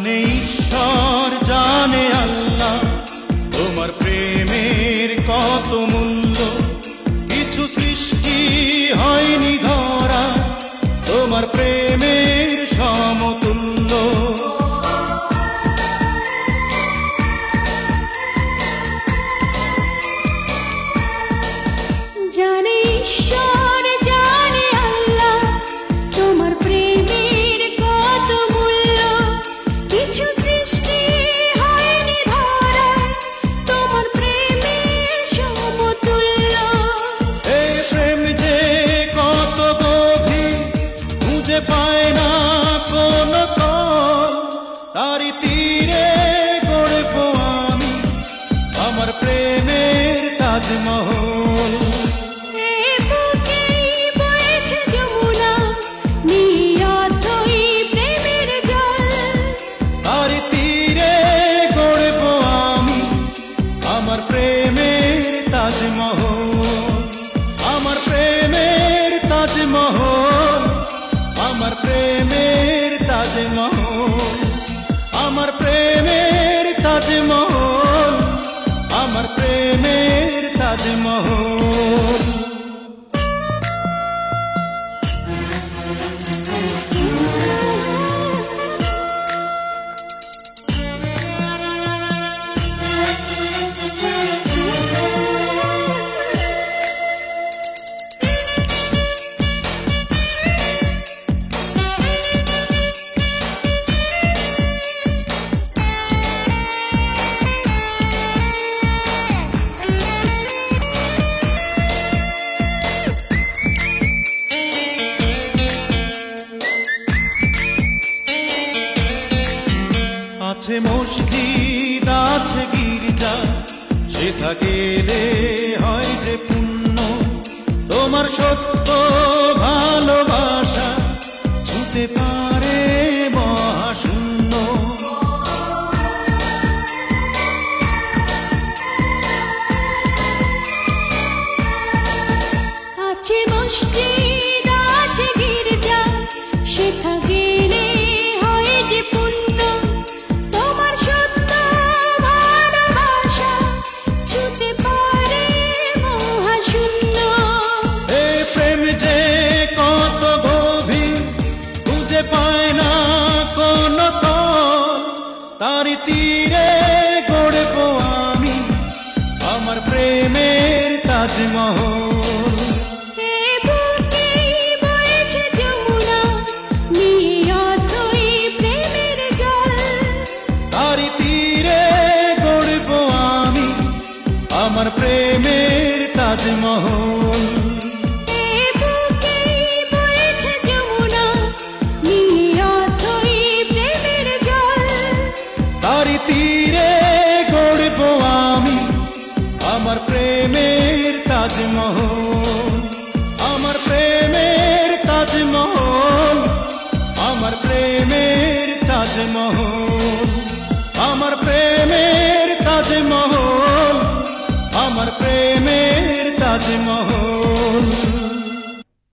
জানে ঈশ্বর, জানে আল্লাহ, তোমার প্রেমের কত মূল্য। কিছু সৃষ্টি হয়নি ধরা তোমার প্রেমের সমতুল্য। জানে ঈশ্বর, জানে আল্লাহ, তোমার প্রেমের কত মূল্য। কিছু সৃষ্টি হয়নি ধরা তোমার প্রেমের সমতুল্য। এই প্রেম যে কত গভীর, খুঁজে পায় না কোন তল, তারি তীরে গড়ব আমি আমার প্রেমের তাজমহল। আমার প্রেমের তাজমহল, আমার প্রেমের তাজমহল, আমার প্রেমের তাজমহল, আমার প্রেমের তাজমহল। আছে মসজিদ, আছে গির্জা, সেথা গেলে হয় যে পুণ্য। তোমার সত্য ভালোবাসা ছুঁতে পারে মহাশূন্য। আছে মসজিদ, আছে গির্জা, সেথা গেলে হয় যে পুণ্য। তোমার সত্য ভালোবাসা ছুঁতে পারে মহাশূন্য। এই প্রেম যে কত গভীর, খুঁজে পায় না কোন তল, তারি তীরে গড়ব আমি আমার প্রেমের তাজমহল। আমার প্রেমের তাজমহল। তারি তীরে গড়ব আমি আমার প্রেমের তাজমহল। আমার প্রেমের তাজমহল, আমার প্রেমের তাজমহল, আমার প্রেমের তাজমহল, আমার প্রেমের তাজমহল।